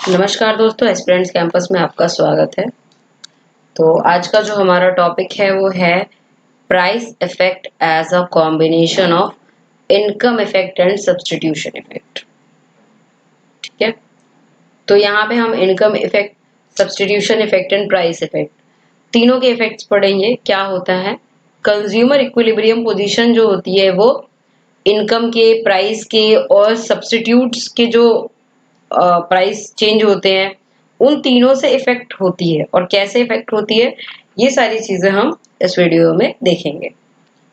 नमस्कार दोस्तों, aspirants campus में आपका स्वागत है। तो आज का जो हमारा टॉपिक है वो है price effect as a combination of income effect and substitution effect. ठीक है, तो यहाँ पे हम income effect, substitution effect and price effect तीनों के इफेक्ट्स पढ़ेंगे। क्या होता है, कंज्यूमर इक्विलिब्रियम पोजीशन जो होती है वो इनकम के, प्राइस के और सब्स्टिट्यूट्स के जो प्राइस चेंज होते हैं उन तीनों से इफेक्ट होती है, और कैसे इफेक्ट होती है ये सारी चीजें हम इस वीडियो में देखेंगे।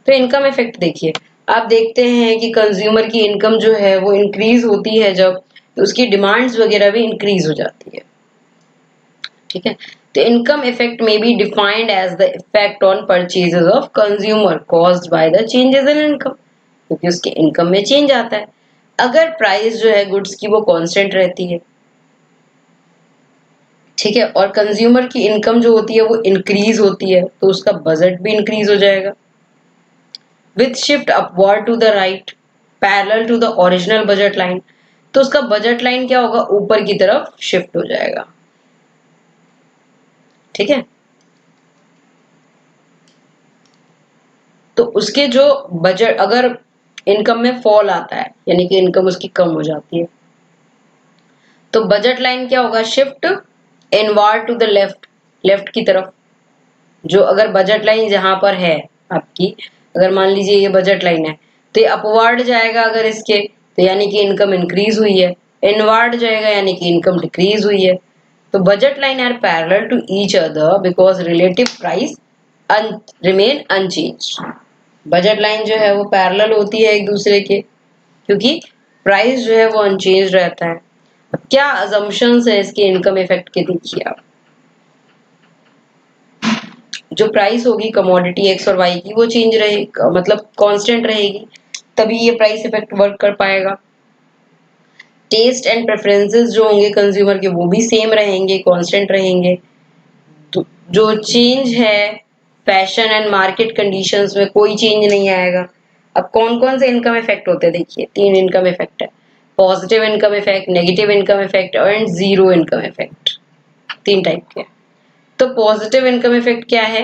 तो इनकम इफेक्ट देखिए, आप देखते हैं कि कंज्यूमर की इनकम जो है वो इंक्रीज होती है जब, तो उसकी डिमांड्स वगैरह भी इंक्रीज हो जाती है। ठीक है, तो इनकम इफेक्ट में be defined as the effect on purchases of consumer caused by the changes in income, क्योंकि उसके इनकम में चेंज आता है। अगर प्राइस जो है गुड्स की वो कांस्टेंट रहती है, ठीक है, और कंज्यूमर की इनकम जो होती है वो इंक्रीज होती है, तो उसका बजट भी इंक्रीज हो जाएगा with shift upward to the right parallel to the original budget line. तो उसका बजट लाइन क्या होगा, ऊपर की तरफ शिफ्ट हो जाएगा। ठीक है, तो उसके जो बजट, अगर इनकम में फॉल आता है यानी कि इनकम उसकी कम हो जाती है, तो बजट लाइन क्या होगा, shift inward to the left, left की तरफ। जो अगर बजट लाइन जहां पर है आपकी, अगर मान लीजिए ये बजट लाइन है, तो ये अपवर्ड जाएगा अगर इसके, तो यानी कि इनकम इंक्रीज हुई है। इनवर्ड जाएगा यानी कि इनकम डिक्रीज हुई है। तो budget line are parallel to each other because relative price remain unchanged. Budget line जो है वो पैरेलल होती है एक दूसरे के, क्योंकि प्राइस जो है वो अनचेंज रहता है। अब क्या अजम्पशंस है इसके इनकम इफेक्ट के, देखिए आप, जो प्राइस होगी कमोडिटी एक्स और वाई की वो चेंज रहेगी, मतलब कांस्टेंट रहेगी, तभी ये प्राइस इफेक्ट वर्क कर पाएगा। टेस्ट एंड प्रेफरेंसेस जो होंगे कंज्यूमर के वो भी सेम रहेंगे, कांस्टेंट रहेंगे। तो जो चेंज है फैशन एंड मार्केट कंडीशंस में कोई चेंज नहीं आएगा। अब कौन कौन से इनकम इफेक्ट होते हैं, देखिए तीन इनकम इफेक्ट है, positive income effect, negative income effect and zero income effect. तीन टाइप के। तो पॉजिटिव इनकम इफेक्ट क्या है,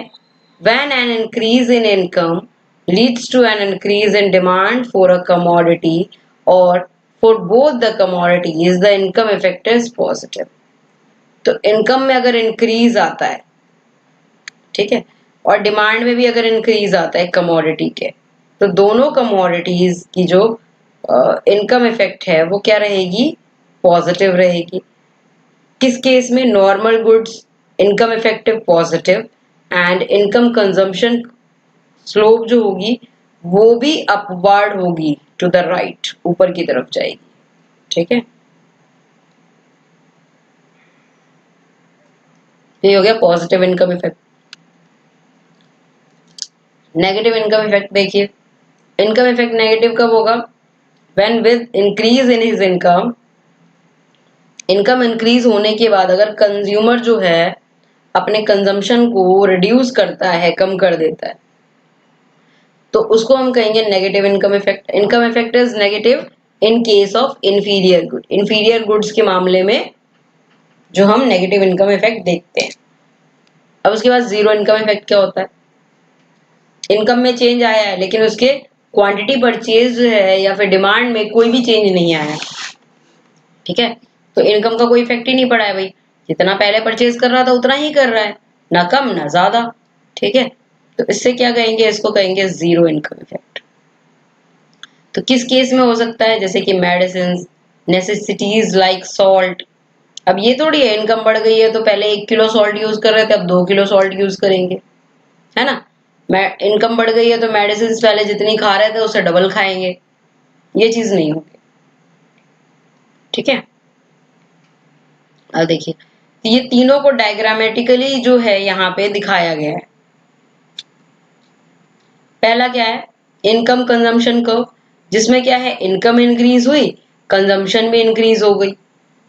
when an increase in income leads to an increase in demand for a commodity or for both the commodities the income effect is positive। तो income में अगर increase आता है, ठीक है, और डिमांड में भी अगर इंक्रीज आता है कमोडिटी के, तो दोनों कमोडिटीज की जो इनकम इफेक्ट है वो क्या रहेगी, पॉजिटिव रहेगी। किस केस में, normal goods income effective positive, and income consumption slope जो होगी वो भी अपवर्ड होगी टू द राइट, ऊपर की तरफ जाएगी। ठीक है, ये हो गया positive income effect. Negative income effect देखिए, इनकम इफेक्ट नेगेटिव कब होगा, when with increase in his income, income increase होने के बाद अगर कंज्यूमर जो है अपने कंजम्पशन को रिड्यूस करता है, कम कर देता है, तो उसको हम कहेंगे negative income effect. Income effect is negative in case of inferior good, inferior goods के मामले में जो हम नेगेटिव इनकम इफेक्ट देखते हैं। अब उसके बाद जीरो इनकम इफेक्ट क्या होता है, इनकम में चेंज आया है लेकिन उसके क्वांटिटी परचेज है या फिर डिमांड में कोई भी चेंज नहीं आया। ठीक है, तो इनकम का कोई इफेक्ट ही नहीं पड़ा है भाई, जितना पहले परचेज कर रहा था उतना ही कर रहा है, ना कम ना ज्यादा। ठीक है, तो इससे क्या कहेंगे, इसको कहेंगे जीरो इनकम इफेक्ट। तो किस केस में हो सकता है, जैसे कि मेडिसिन, नेसेसिटीज लाइक सॉल्ट। अब ये थोड़ी है इनकम बढ़ गई है तो पहले 1 किलो सॉल्ट यूज कर रहे थे अब 2 किलो सॉल्ट यूज करेंगे, है ना। इनकम बढ़ गई है तो मेडिसिन पहले जितनी खा रहे थे उससे डबल खाएंगे, ये चीज नहीं होगी। ठीक है, अब देखिए, तो ये तीनों को डायग्रामेटिकली जो है यहाँ पे दिखाया गया है। पहला क्या है, इनकम कंजम्पशन कर्व, जिसमें क्या है इनकम इंक्रीज हुई, कंजम्पशन भी इंक्रीज हो गई,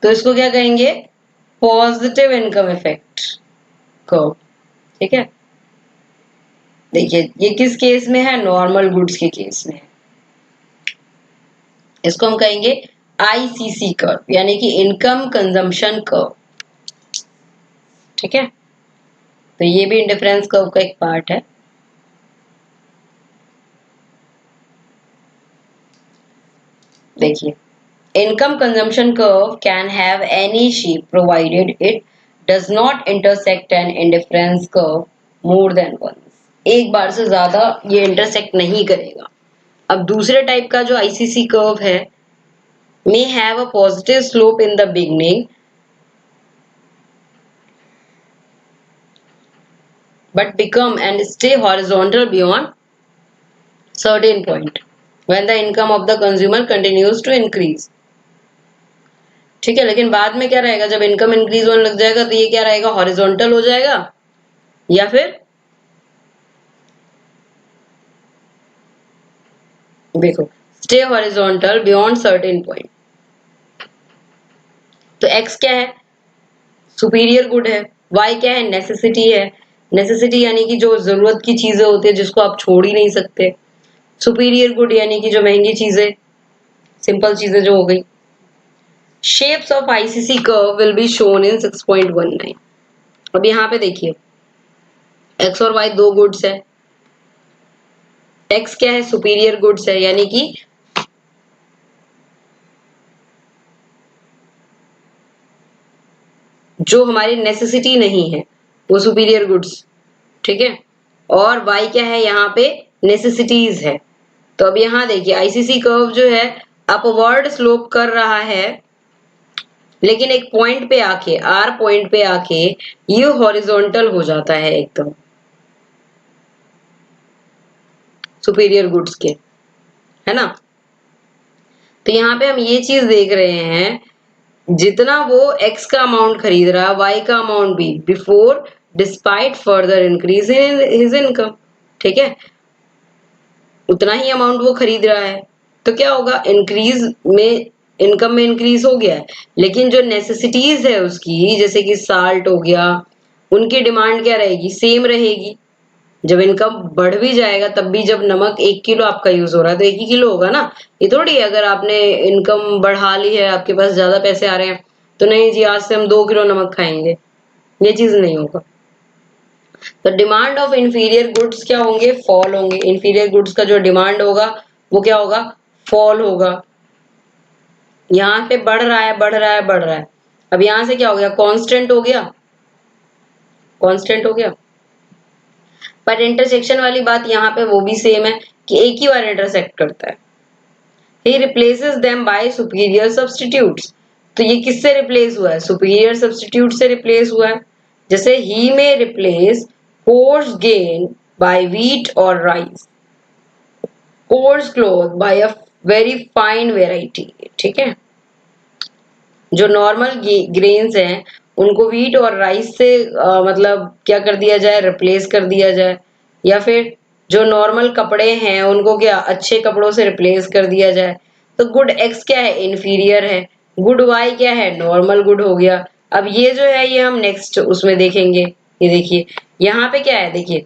तो इसको क्या कहेंगे, पॉजिटिव इनकम इफेक्ट कर्व। ठीक है, देखिए ये किस केस में है, नॉर्मल गुड्स के केस में है, इसको हम कहेंगे ICC कर्व यानी कि इनकम कंजम्पशन कर्व। ठीक है, तो ये भी इंडिफरेंस कर्व का एक पार्ट है। देखिए, income consumption curve can have any shape provided it does not intersect an indifference curve more than once. एक बार से ज्यादा ये इंटरसेक्ट नहीं करेगा। अब दूसरे टाइप का जो ICC कर्व है, may have a positive slope in the beginning but become and stay horizontal beyond certain point when the income of the consumer continues to increase। ठीक है, लेकिन बाद में क्या रहेगा, जब इनकम इंक्रीज होने लग जाएगा तो ये क्या रहेगा, हॉरिजॉन्टल हो जाएगा या फिर देखो stay horizontal beyond certain point. तो x क्या है, सुपीरियर गुड है, y क्या है, नेसेसिटी है। नेसेसिटी यानी कि जो जरूरत की चीजें होती है जिसको आप छोड़ ही नहीं सकते। सुपीरियर गुड यानी कि जो महंगी चीजें, सिंपल चीजें जो हो गई। Shapes of ICC curve will be shown in 6.19। अब यहाँ पे देखिए x और y दो गुड्स है। x क्या है, सुपीरियर गुड्स है यानी कि जो हमारी नेसेसिटी नहीं है वो सुपीरियर गुड्स। ठीक है, और y क्या है, यहाँ पे नेसेसिटीज है। तो अब यहाँ देखिए ICC कर्व जो है अपवर्ड स्लोप कर रहा है, लेकिन एक पॉइंट पे आके, R पॉइंट पे आके ये हॉरिजॉन्टल हो जाता है एकदम सुपीरियर गुड्स के, है ना। तो यहाँ पे हम ये चीज देख रहे हैं, जितना वो x का अमाउंट खरीद रहा है y का अमाउंट भी before despite further increase in his income. ठीक है, उतना ही अमाउंट वो खरीद रहा है तो क्या होगा, इंक्रीज में इनकम में इंक्रीज हो गया है, लेकिन जो नेसेसिटीज है उसकी जैसे कि साल्ट हो गया, उनकी डिमांड क्या रहेगी, सेम रहेगी। जब इनकम बढ़ भी जाएगा तब भी जब नमक 1 किलो आपका यूज हो रहा है तो 1 ही किलो होगा ना। ये थोड़ी है अगर आपने इनकम बढ़ा ली है, आपके पास ज्यादा पैसे आ रहे हैं तो नहीं जी आज से हम 2 किलो नमक खाएंगे, ये चीज नहीं होगा। तो डिमांड ऑफ इंफीरियर गुड्स क्या होंगे, फॉल होंगे। इंफीरियर गुड्स का जो डिमांड होगा वो क्या होगा, फॉल होगा। यहाँ पे बढ़ रहा है बढ़ रहा है बढ़ रहा है, अब यहाँ से क्या हो गया, कांस्टेंट हो गया, कांस्टेंट हो गया। पर इंटरसेक्शन वाली बात यहाँ पे वो भी सेम है कि एक ही बार इंटरसेक्ट करता है। He replaces them by superior substitutes। तो ये किससे रिप्लेस हुआ है, सुपीरियर सब्सटीट्यूट से रिप्लेस हुआ है। जैसे ही में replace coarse grain by wheat और rice, coarse cloth by a very fine variety. ठीक है, जो नॉर्मल ग्रेन्स हैं उनको व्हीट और राइस से मतलब क्या कर दिया जाए, रिप्लेस कर दिया जाए। या फिर जो नॉर्मल कपड़े हैं उनको क्या अच्छे कपड़ों से रिप्लेस कर दिया जाए। तो गुड एक्स क्या है, इंफीरियर है, गुड वाई क्या है, नॉर्मल गुड हो गया। अब ये जो है ये हम नेक्स्ट उसमें देखेंगे। ये देखिए यहाँ पे क्या है, देखिए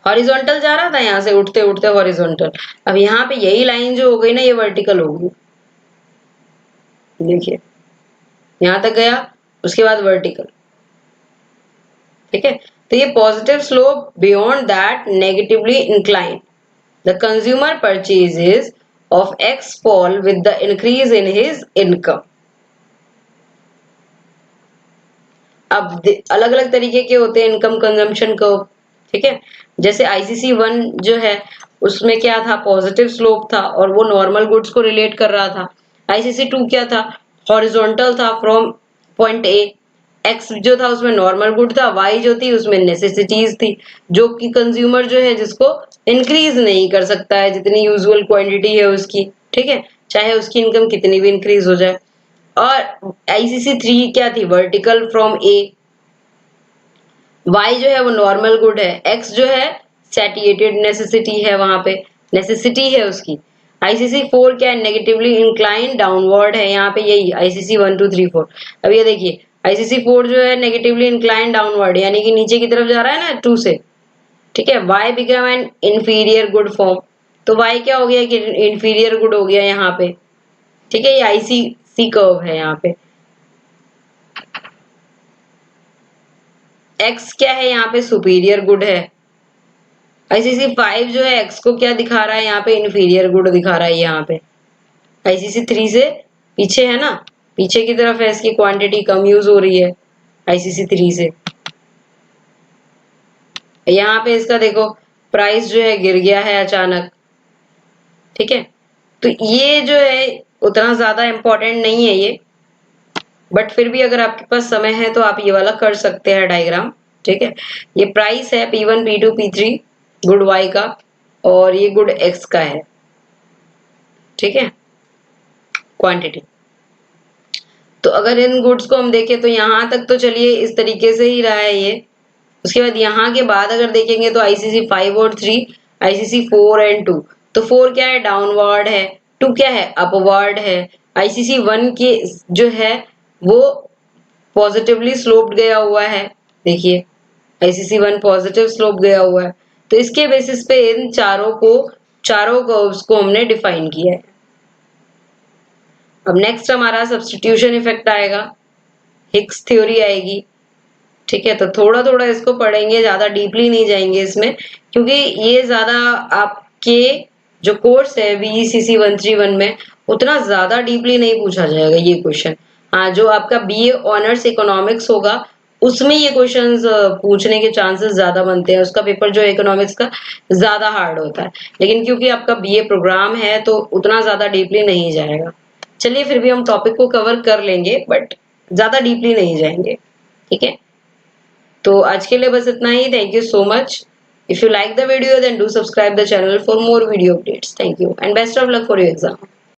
हॉरिजॉन्टल जा रहा था, यहाँ से उठते उठते हॉरिजॉन्टल। अब यहाँ पे यही लाइन जो हो गई ना ये वर्टिकल होगी। देखिए यहां तक गया, उसके बाद वर्टिकल। ठीक है, तो ये positive slope beyond that negatively incline. The consumer purchases of x fall with the increase in his income. अब अलग अलग तरीके के होते हैं इनकम कंजम्पशन कर्व। ठीक है, जैसे ICC 1 जो है उसमें क्या था, पॉजिटिव स्लोप था और वो नॉर्मल गुड्स को रिलेट कर रहा था। ICC 2 क्या था, हॉरिजॉन्टल था फ्रॉम पॉइंट ए। एक्स जो था उसमें नॉर्मल गुड था, वाई जो थी उसमें नेसेसिटीज थी, जो कि कंज्यूमर जो है जिसको इंक्रीज नहीं कर सकता है जितनी यूजुअल क्वांटिटी है उसकी। ठीक है, चाहे उसकी इनकम कितनी भी इंक्रीज हो जाए। और ICC 3 क्या थी, वर्टिकल फ्रॉम ए। वाई जो है वो नॉर्मल गुड है, एक्स जो है सैटिएटेड नेसेसिटी है, वहां पे नेसेसिटी है उसकी। ICC 4 क्या है, नेगेटिवली इंक्लाइन डाउनवर्ड है, यहाँ पे यही ICC 1 2 3 4। अब ये देखिए ICC 4 जो है नेगेटिवली इंक्लाइन डाउनवर्ड यानी कि नीचे की तरफ जा रहा है ना 2 से। ठीक है, y become an inferior good form. तो y क्या हो गया कि इंफीरियर गुड हो गया यहाँ पे। ठीक है, ये आईसीसी कर्व है यहाँ पे। एक्स क्या है यहाँ पे, सुपीरियर गुड है। आईसीसी 5 जो है एक्स को क्या दिखा रहा है यहाँ पे, इन्फीरियर गुड दिखा रहा है यहाँ पे। आईसीसी 3 से पीछे है ना, पीछे की तरफ है, इसकी क्वांटिटी कम यूज हो रही है आईसीसी 3 से। यहाँ पे इसका देखो प्राइस जो है गिर गया है अचानक। ठीक है, तो ये जो है उतना ज्यादा इम्पोर्टेंट नहीं है ये, बट फिर भी अगर आपके पास समय है तो आप ये वाला कर सकते हैं डायग्राम। ठीक है, ये प्राइस है P1 P2 P3 good Y का, और ये गुड एक्स का है। ठीक है, क्वांटिटी। तो अगर इन गुड्स को हम देखें तो यहां तक तो चलिए इस तरीके से ही रहा है ये। उसके बाद यहाँ के बाद अगर देखेंगे तो आईसीसी 5 और 3, आईसीसी 4 एंड 2। तो 4 क्या है, डाउनवर्ड है। 2 क्या है, अपवर्ड है। आईसीसी 1 के जो है वो पॉजिटिवली स्लोप्ड गया हुआ है। देखिए आईसीसी 1 पॉजिटिव स्लोप गया हुआ है। तो इसके बेसिस पे इन चारों कर्व्स को हमने डिफाइन किया है। अब नेक्स्ट हमारा सब्स्टिट्यूशन इफेक्ट आएगा, हिग्स थ्योरी आएगी। ठीक है, तो थोड़ा थोड़ा इसको पढ़ेंगे, ज्यादा डीपली नहीं जाएंगे इसमें, क्योंकि ये ज्यादा आपके जो कोर्स है बीईसीसी 131 में उतना ज्यादा डीपली नहीं पूछा जाएगा ये क्वेश्चन। हाँ, जो आपका बीए ऑनर्स इकोनॉमिक्स होगा उसमें ये क्वेश्चंस पूछने के चांसेस ज्यादा बनते हैं, उसका पेपर जो इकोनॉमिक्स का ज्यादा हार्ड होता है। लेकिन क्योंकि आपका बीए प्रोग्राम है तो उतना ज्यादा डीपली नहीं जाएगा। चलिए फिर भी हम टॉपिक को कवर कर लेंगे, बट ज्यादा डीपली नहीं जाएंगे। ठीक है, तो आज के लिए बस इतना ही। Thank you so much. If you like the video then do subscribe the channel for more video updates. Thank you and best of luck for your exam.